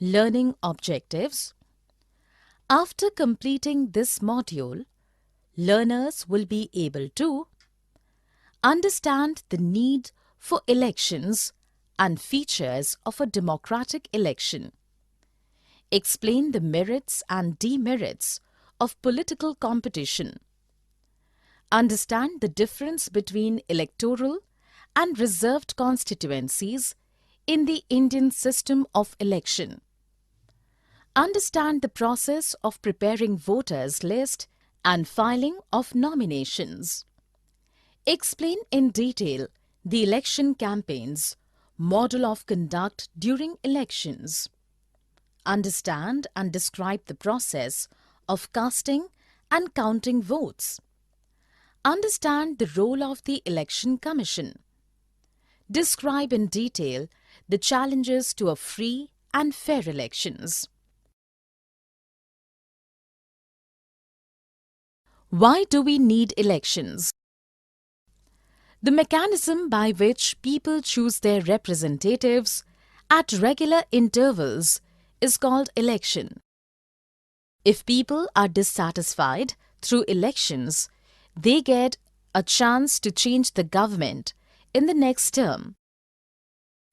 Learning objectives. After completing this module, learners will be able to understand the need for elections and features of a democratic election, explain the merits and demerits of political competition, understand the difference between electoral and reserved constituencies in the Indian system of election, understand the process of preparing voters' list and filing of nominations, explain in detail the election campaigns, model of conduct during elections, understand and describe the process of casting and counting votes, understand the role of the Election Commission, describe in detail the challenges to a free and fair elections. Why do we need elections? The mechanism by which people choose their representatives at regular intervals is called election. If people are dissatisfied through elections, they get a chance to change the government in the next term.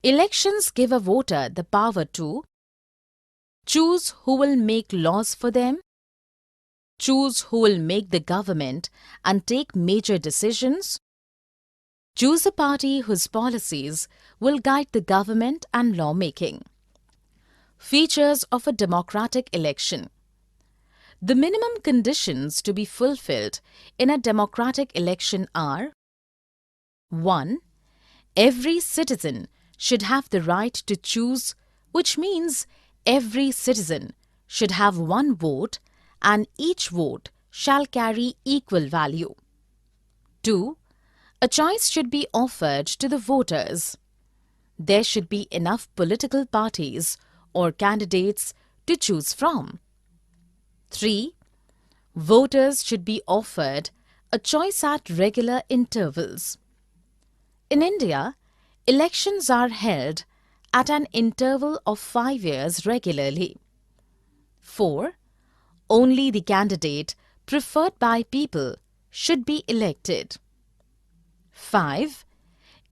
Elections give a voter the power to choose who will make laws for them, choose who will make the government and take major decisions, choose a party whose policies will guide the government and lawmaking. Features of a democratic election. The minimum conditions to be fulfilled in a democratic election are: 1. Every citizen should have the right to choose, which means every citizen should have one vote and each vote shall carry equal value. 2. A choice should be offered to the voters. There should be enough political parties or candidates to choose from. 3. Voters should be offered a choice at regular intervals. In India, elections are held at an interval of 5 years regularly. 4. Only the candidate preferred by people should be elected. 5.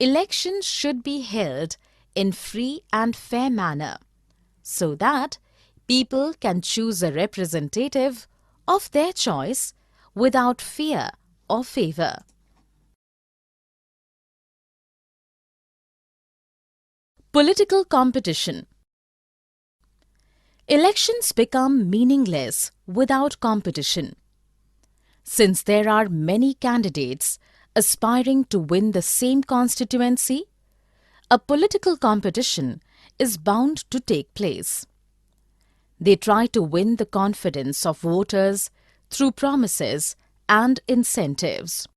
Elections should be held in free and fair manner, so that people can choose a representative of their choice without fear or favor. Political competition. Elections become meaningless without competition. Since there are many candidates aspiring to win the same constituency, a political competition is bound to take place. They try to win the confidence of voters through promises and incentives.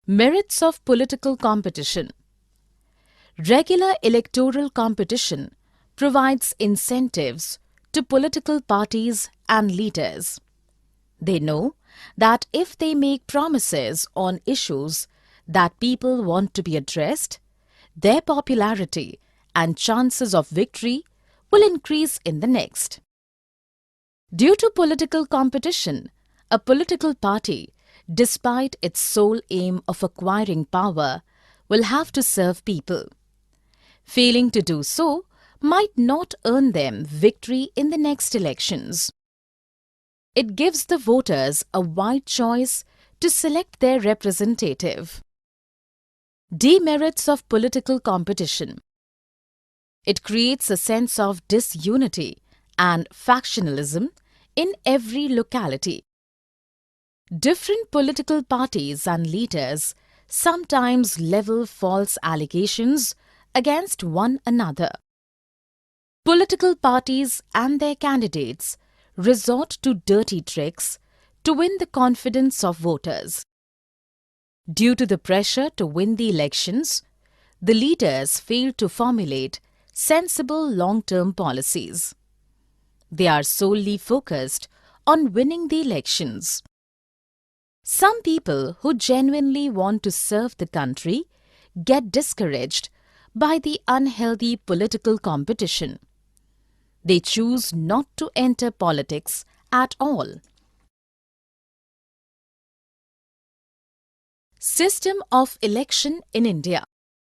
Merits of political competition. Regular electoral competition provides incentives to political parties and leaders. They know that if they make promises on issues that people want to be addressed, their popularity and chances of victory will increase in the next. Due to political competition, a political party, despite its sole aim of acquiring power, will have to serve people. Failing to do so might not earn them victory in the next elections. It gives the voters a wide choice to select their representative. Demerits of political competition. It creates a sense of disunity and factionalism in every locality. Different political parties and leaders sometimes level false allegations against one another. Political parties and their candidates resort to dirty tricks to win the confidence of voters. Due to the pressure to win the elections, the leaders fail to formulate sensible long-term policies. They are solely focused on winning the elections. Some people who genuinely want to serve the country get discouraged by the unhealthy political competition. They choose not to enter politics at all. System of election in India.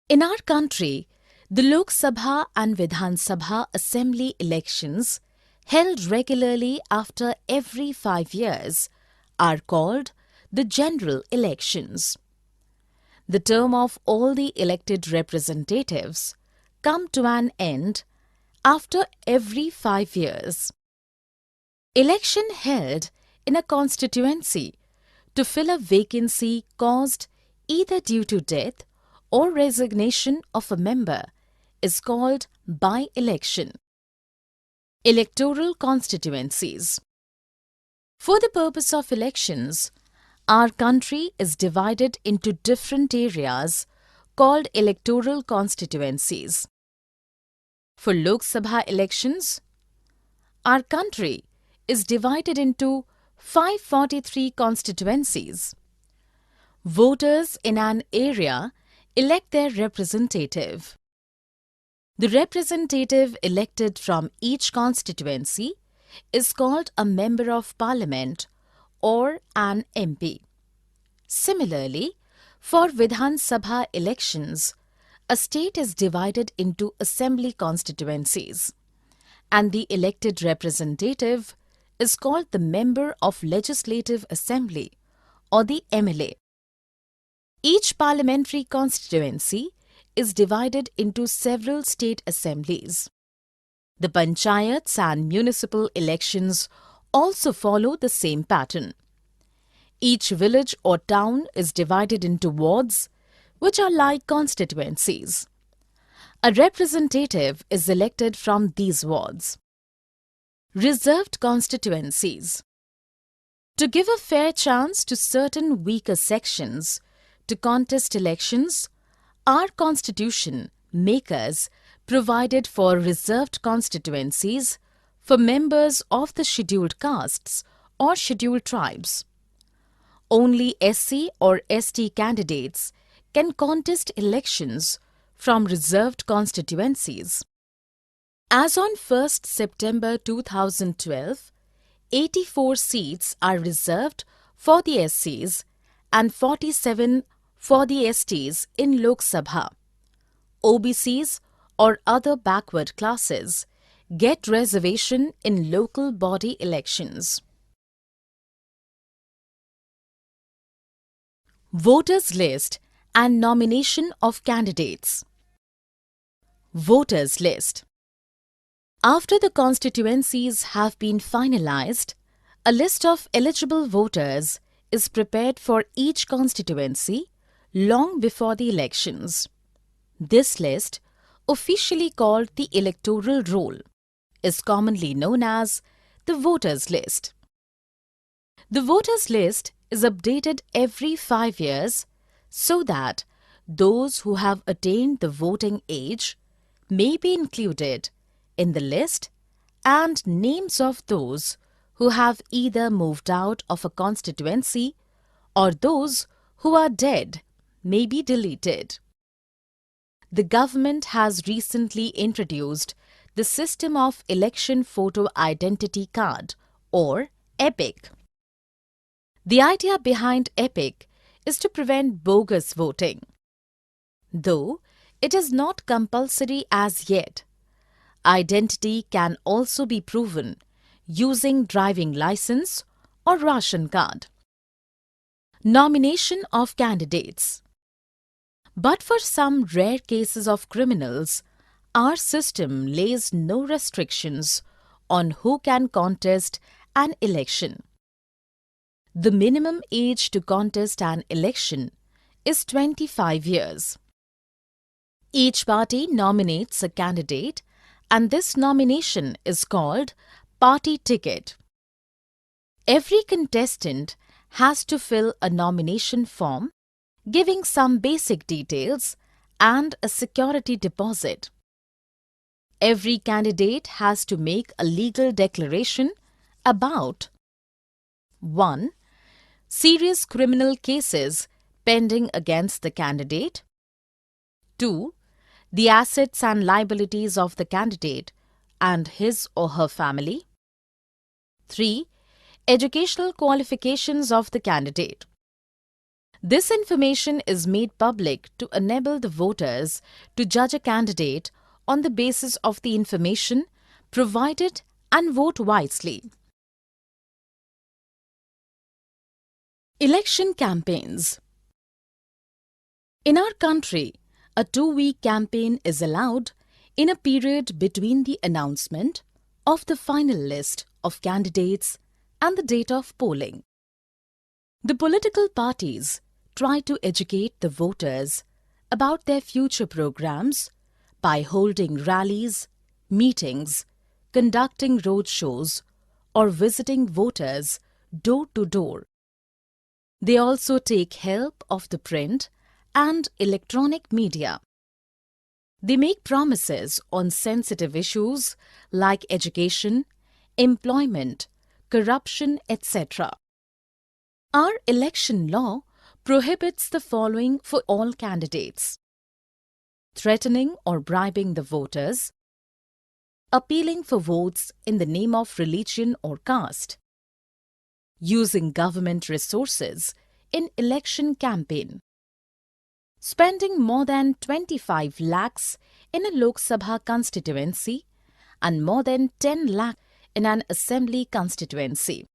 In our country, the Lok Sabha and Vidhan Sabha assembly elections held regularly after every 5 years are called the general elections. The term of all the elected representatives come to an end after every 5 years. Election held in a constituency to fill a vacancy caused either due to death or resignation of a member is called by-election. Electoral constituencies. For the purpose of elections, our country is divided into different areas called electoral constituencies. For Lok Sabha elections, our country is divided into 543 constituencies. Voters in an area elect their representative. The representative elected from each constituency is called a Member of Parliament or an MP. Similarly, for Vidhan Sabha elections, a state is divided into assembly constituencies, and the elected representative is called the Member of Legislative Assembly or the MLA. Each parliamentary constituency is divided into several state assemblies. The panchayats and municipal elections also follow the same pattern. Each village or town is divided into wards, which are like constituencies. A representative is elected from these wards. Reserved constituencies. To give a fair chance to certain weaker sections to contest elections, our constitution makers provided for reserved constituencies for members of the scheduled castes or scheduled tribes. Only SC or ST candidates can contest elections from reserved constituencies. As on 1st September 2012, 84 seats are reserved for the SCs and 47 for the STs in Lok Sabha. OBCs or other backward classes get reservation in local body elections. Voters list and nomination of candidates. Voters list. After the constituencies have been finalized, a list of eligible voters is prepared for each constituency long before the elections. This list, officially called the electoral roll, is commonly known as the voters list. The voters list is updated every 5 years so that those who have attained the voting age may be included in the list, and names of those who have either moved out of a constituency or those who are dead may be deleted. The government has recently introduced the system of Election Photo Identity Card or EPIC. The idea behind EPIC is to prevent bogus voting. Though it is not compulsory as yet, identity can also be proven using driving license or ration card. Nomination of candidates. But for some rare cases of criminals, our system lays no restrictions on who can contest an election. The minimum age to contest an election is 25 years. Each party nominates a candidate, and this nomination is called party ticket. Every contestant has to fill a nomination form giving some basic details and a security deposit. Every candidate has to make a legal declaration about 1. Serious criminal cases pending against the candidate. 2. The assets and liabilities of the candidate and his or her family. 3. Educational qualifications of the candidate. This information is made public to enable the voters to judge a candidate on the basis of the information provided and vote wisely. Election campaigns. In our country, a 2-week campaign is allowed in a period between the announcement of the final list of candidates and the date of polling. The political parties try to educate the voters about their future programs by holding rallies, meetings, conducting roadshows, or visiting voters door to door. They also take help of the print and electronic media. They make promises on sensitive issues like education, employment, corruption, etc. Our election law prohibits the following for all candidates: threatening or bribing the voters, appealing for votes in the name of religion or caste, using government resources in election campaign, spending more than 25 lakhs in a Lok Sabha constituency and more than 10 lakh in an assembly constituency.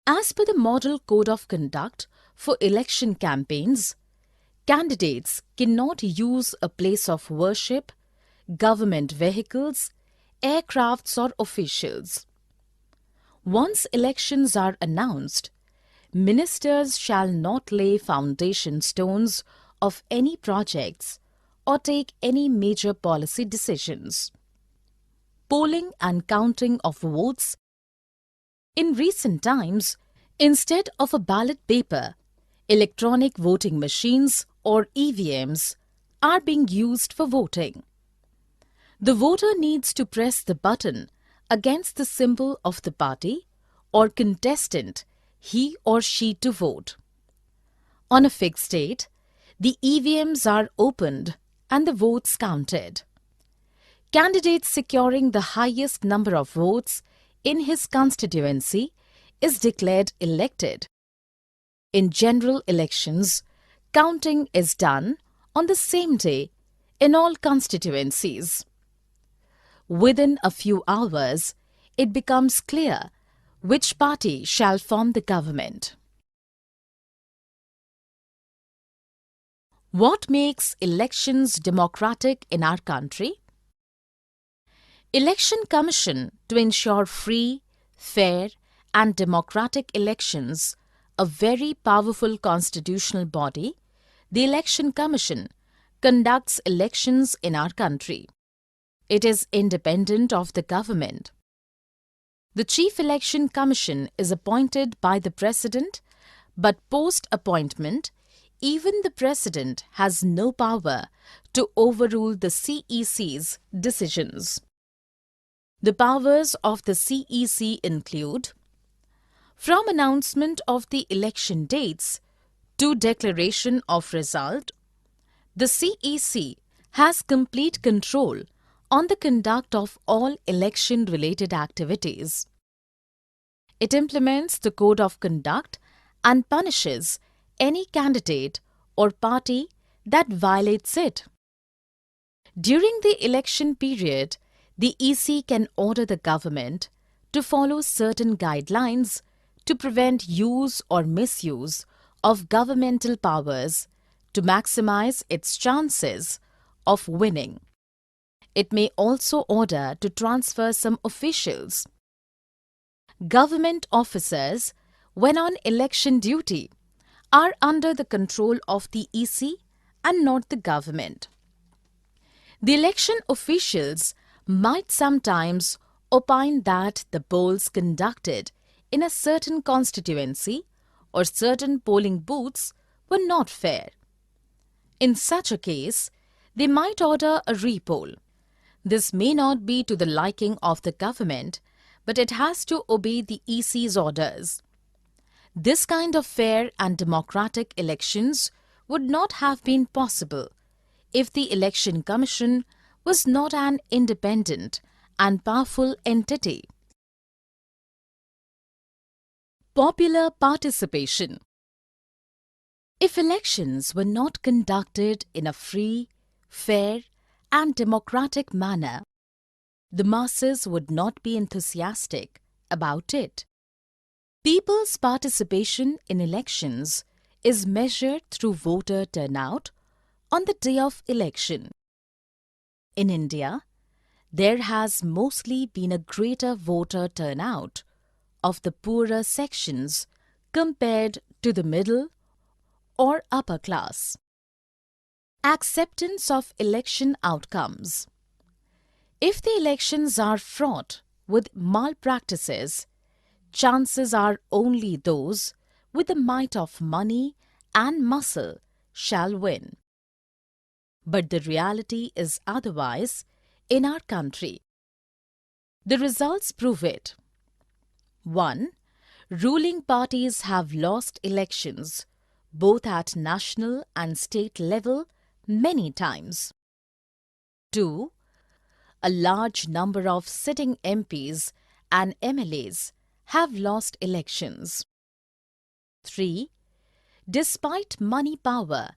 As per the Model Code of Conduct for election campaigns, candidates cannot use a place of worship, government vehicles, aircrafts or officials. Once elections are announced, ministers shall not lay foundation stones of any projects or take any major policy decisions. Polling and counting of votes. In recent times, instead of a ballot paper, electronic voting machines or EVMs are being used for voting. The voter needs to press the button against the symbol of the party or contestant he or she to vote. On a fixed date, the EVMs are opened and the votes counted. Candidate securing the highest number of votes in his constituency is declared elected. In general elections, counting is done on the same day in all constituencies. Within a few hours, it becomes clear which party shall form the government. What makes elections democratic in our country? Election Commission to ensure free, fair and democratic elections, a very powerful constitutional body, the Election Commission conducts elections in our country. It is independent of the government. The Chief Election Commission is appointed by the President, but post-appointment, even the President has no power to overrule the CEC's decisions. The powers of the CEC include: from announcement of the election dates to declaration of result, the CEC has complete control on the conduct of all election-related activities. It implements the Code of Conduct and punishes any candidate or party that violates it. During the election period, the EC can order the government to follow certain guidelines to prevent use or misuse of governmental powers to maximize its chances of winning. It may also order to transfer some officials. Government officers, when on election duty, are under the control of the EC and not the government. The election officials might sometimes opine that the polls conducted in a certain constituency or certain polling booths were not fair. In such a case, they might order a repoll. This may not be to the liking of the government, but it has to obey the EC's orders. This kind of fair and democratic elections would not have been possible if the Election Commission was not an independent and powerful entity. Popular participation. If elections were not conducted in a free, fair, and democratic manner, the masses would not be enthusiastic about it. People's participation in elections is measured through voter turnout on the day of election. In India, there has mostly been a greater voter turnout of the poorer sections compared to the middle or upper class. Acceptance of election outcomes. If the elections are fraught with malpractices, chances are only those with the might of money and muscle shall win. But the reality is otherwise in our country. The results prove it. 1. Ruling parties have lost elections both at national and state level many times. 2. A large number of sitting MPs and MLAs have lost elections. 3. Despite money power,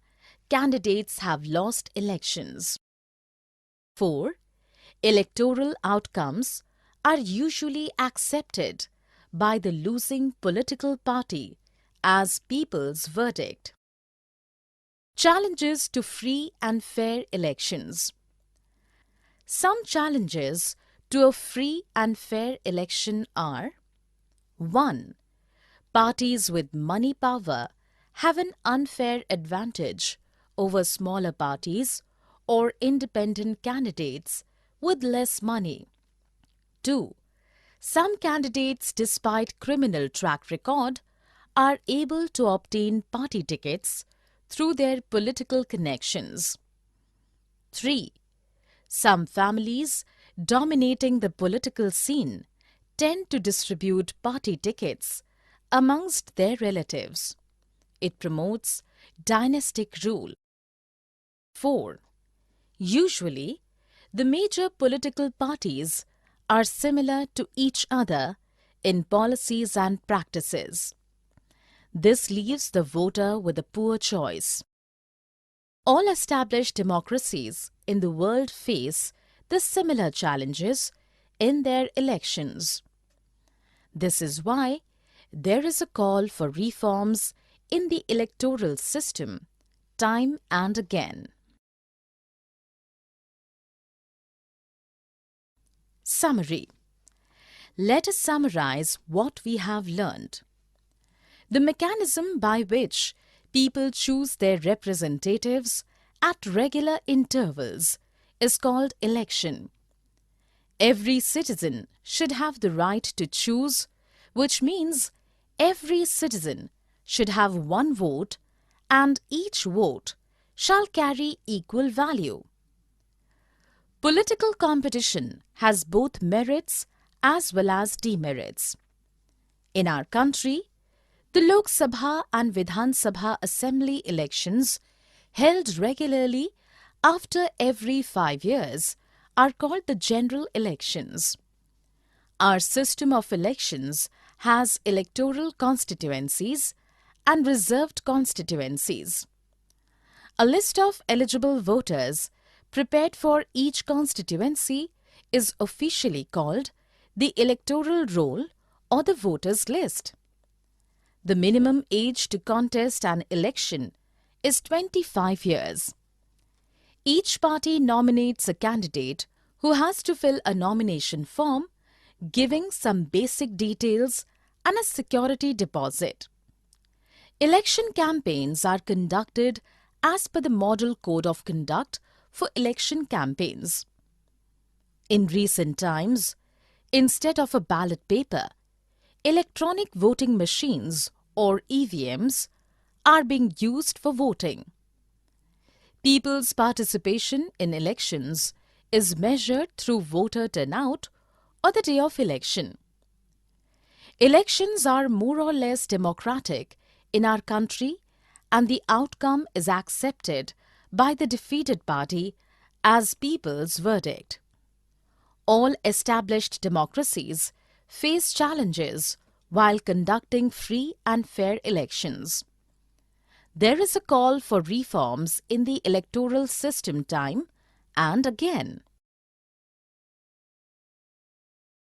candidates have lost elections. 4. Electoral outcomes are usually accepted by the losing political party as people's verdict. Challenges to free and fair elections. Some challenges to a free and fair election are: 1. Parties with money power have an unfair advantage over smaller parties or independent candidates with less money. 2. Some candidates, despite criminal track record, are able to obtain party tickets through their political connections. 3. Some families dominating the political scene tend to distribute party tickets amongst their relatives. It promotes dynastic rule. 4. Usually, the major political parties are similar to each other in policies and practices. This leaves the voter with a poor choice. All established democracies in the world face the similar challenges in their elections. This is why there is a call for reforms in the electoral system time and again. Summary. Let us summarize what we have learned. The mechanism by which people choose their representatives at regular intervals is called election. Every citizen should have the right to choose, which means every citizen should have one vote and each vote shall carry equal value. Political competition has both merits as well as demerits. In our country, the Lok Sabha and Vidhan Sabha assembly elections held regularly after every 5 years are called the general elections. Our system of elections has electoral constituencies and reserved constituencies. A list of eligible voters prepared for each constituency is officially called the electoral roll or the voters' list. The minimum age to contest an election is 25 years. Each party nominates a candidate who has to fill a nomination form giving some basic details and a security deposit. Election campaigns are conducted as per the Model Code of Conduct for election campaigns. In recent times, instead of a ballot paper, electronic voting machines or EVMs are being used for voting. People's participation in elections is measured through voter turnout or the day of election. Elections are more or less democratic in our country, and the outcome is accepted by the defeated party as people's verdict. All established democracies face challenges while conducting free and fair elections. There is a call for reforms in the electoral system time and again.